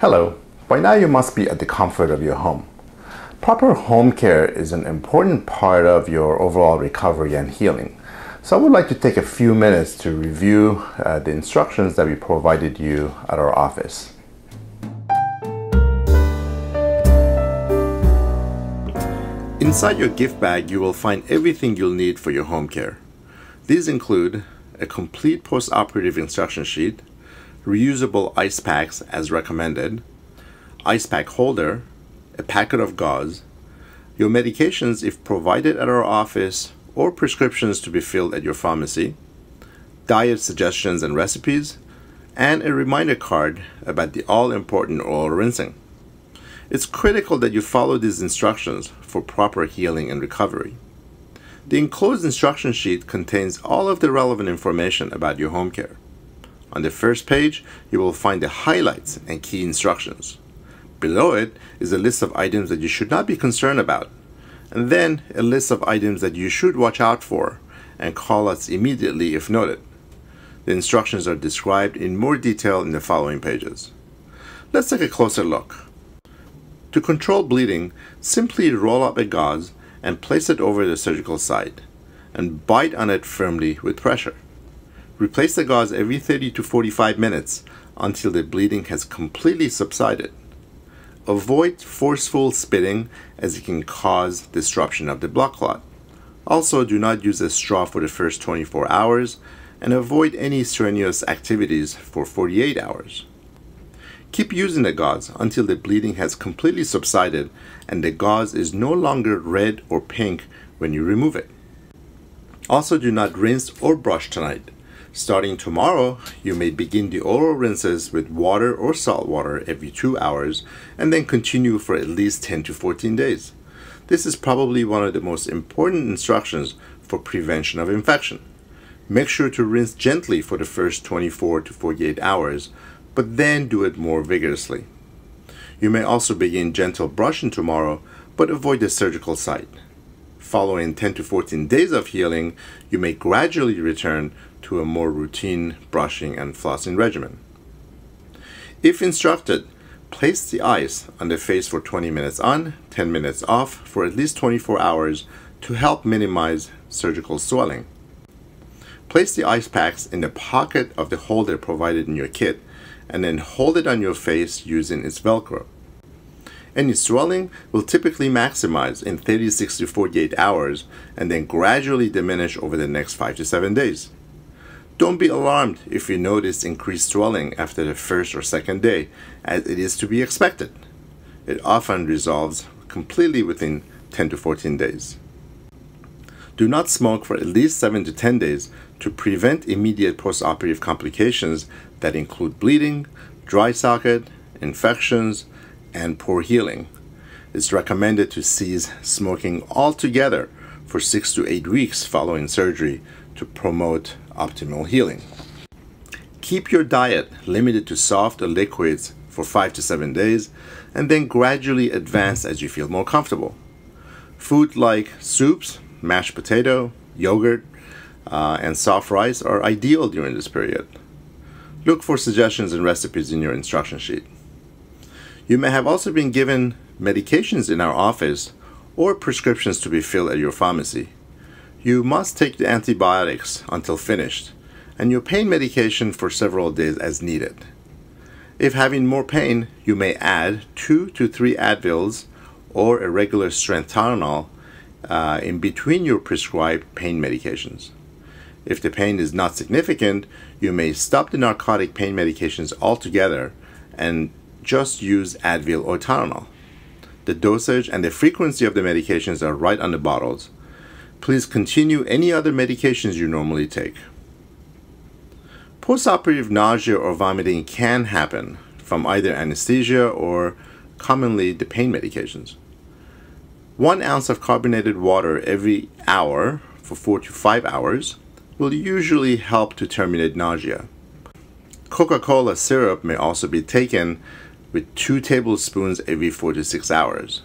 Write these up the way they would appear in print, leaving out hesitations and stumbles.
Hello, by now you must be at the comfort of your home. Proper home care is an important part of your overall recovery and healing. So I would like to take a few minutes to review the instructions that we provided you at our office. Inside your gift bag, you will find everything you'll need for your home care. These include a complete post-operative instruction sheet, reusable ice packs as recommended, ice pack holder, a packet of gauze, your medications if provided at our office or prescriptions to be filled at your pharmacy, diet suggestions and recipes, and a reminder card about the all-important oral rinsing. It's critical that you follow these instructions for proper healing and recovery. The enclosed instruction sheet contains all of the relevant information about your home care. On the first page, you will find the highlights and key instructions. Below it is a list of items that you should not be concerned about, and then a list of items that you should watch out for and call us immediately if noted. The instructions are described in more detail in the following pages. Let's take a closer look. To control bleeding, simply roll up a gauze and place it over the surgical site, and bite on it firmly with pressure. Replace the gauze every 30 to 45 minutes until the bleeding has completely subsided. Avoid forceful spitting as it can cause disruption of the blood clot. Also, do not use a straw for the first 24 hours and avoid any strenuous activities for 48 hours. Keep using the gauze until the bleeding has completely subsided and the gauze is no longer red or pink when you remove it. Also, do not rinse or brush tonight. Starting tomorrow, you may begin the oral rinses with water or salt water every 2 hours and then continue for at least 10 to 14 days. This is probably one of the most important instructions for prevention of infection. Make sure to rinse gently for the first 24 to 48 hours, but then do it more vigorously. You may also begin gentle brushing tomorrow, but avoid the surgical site. Following 10 to 14 days of healing, you may gradually return to a more routine brushing and flossing regimen. If instructed, place the ice on the face for 20 minutes on, 10 minutes off for at least 24 hours to help minimize surgical swelling. Place the ice packs in the pocket of the holder provided in your kit and then hold it on your face using its Velcro. Any swelling will typically maximize in 36 to 48 hours and then gradually diminish over the next 5 to 7 days. Don't be alarmed if you notice increased swelling after the first or second day, as it is to be expected. It often resolves completely within 10 to 14 days. Do not smoke for at least 7 to 10 days to prevent immediate post-operative complications that include bleeding, dry socket, infections, and poor healing. It's recommended to cease smoking altogether for 6 to 8 weeks following surgery to promote optimal healing. Keep your diet limited to soft or liquids for 5 to 7 days and then gradually advance as you feel more comfortable. Food like soups, mashed potato, yogurt, and soft rice are ideal during this period. Look for suggestions and recipes in your instruction sheet. You may have also been given medications in our office or prescriptions to be filled at your pharmacy. You must take the antibiotics until finished, and your pain medication for several days as needed. If having more pain, you may add 2 to 3 Advils or a regular strength Tylenol in between your prescribed pain medications. If the pain is not significant, you may stop the narcotic pain medications altogether and just use Advil or Tylenol. The dosage and the frequency of the medications are right on the bottles. Please continue any other medications you normally take. Postoperative nausea or vomiting can happen from either anesthesia or commonly the pain medications. 1 ounce of carbonated water every hour for 4 to 5 hours will usually help to terminate nausea. Coca-Cola syrup may also be taken with 2 tablespoons every 4 to 6 hours.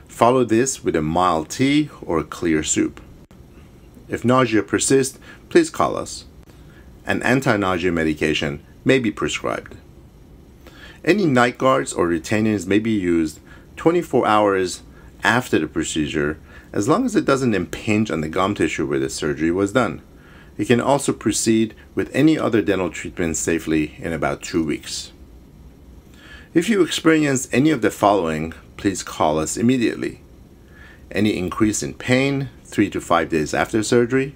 Follow this with a mild tea or a clear soup. If nausea persists, please call us. An anti-nausea medication may be prescribed. Any night guards or retainers may be used 24 hours after the procedure, as long as it doesn't impinge on the gum tissue where the surgery was done. You can also proceed with any other dental treatment safely in about 2 weeks. If you experience any of the following, please call us immediately. Any increase in pain 3 to 5 days after surgery,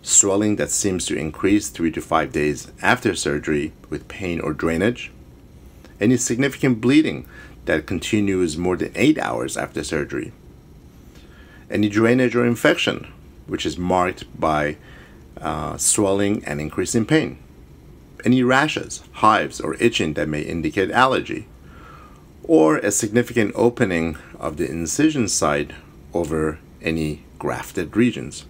swelling that seems to increase 3 to 5 days after surgery with pain or drainage, any significant bleeding that continues more than 8 hours after surgery, any drainage or infection which is marked by swelling and increase in pain, any rashes, hives, or itching that may indicate allergy, or a significant opening of the incision site over any grafted regions.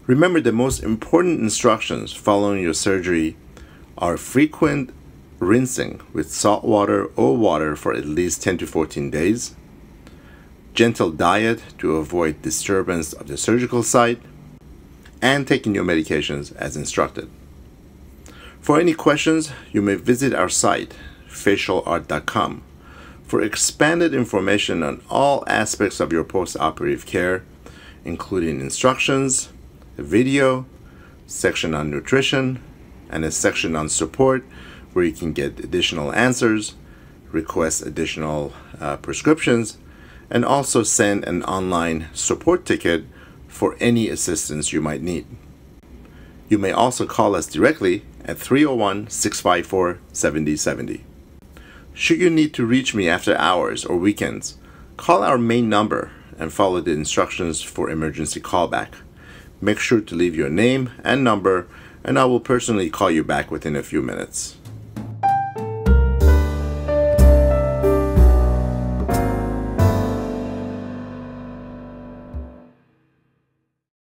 Remember, the most important instructions following your surgery are frequent rinsing with salt water or water for at least 10 to 14 days, gentle diet to avoid disturbance of the surgical site, and taking your medications as instructed. For any questions, you may visit our site, facialart.com, for expanded information on all aspects of your post-operative care, including instructions, a video, section on nutrition, and a section on support where you can get additional answers, request additional prescriptions, and also send an online support ticket for any assistance you might need. You may also call us directly at 301-654-7070. Should you need to reach me after hours or weekends, call our main number and follow the instructions for emergency callback. Make sure to leave your name and number, and I will personally call you back within a few minutes.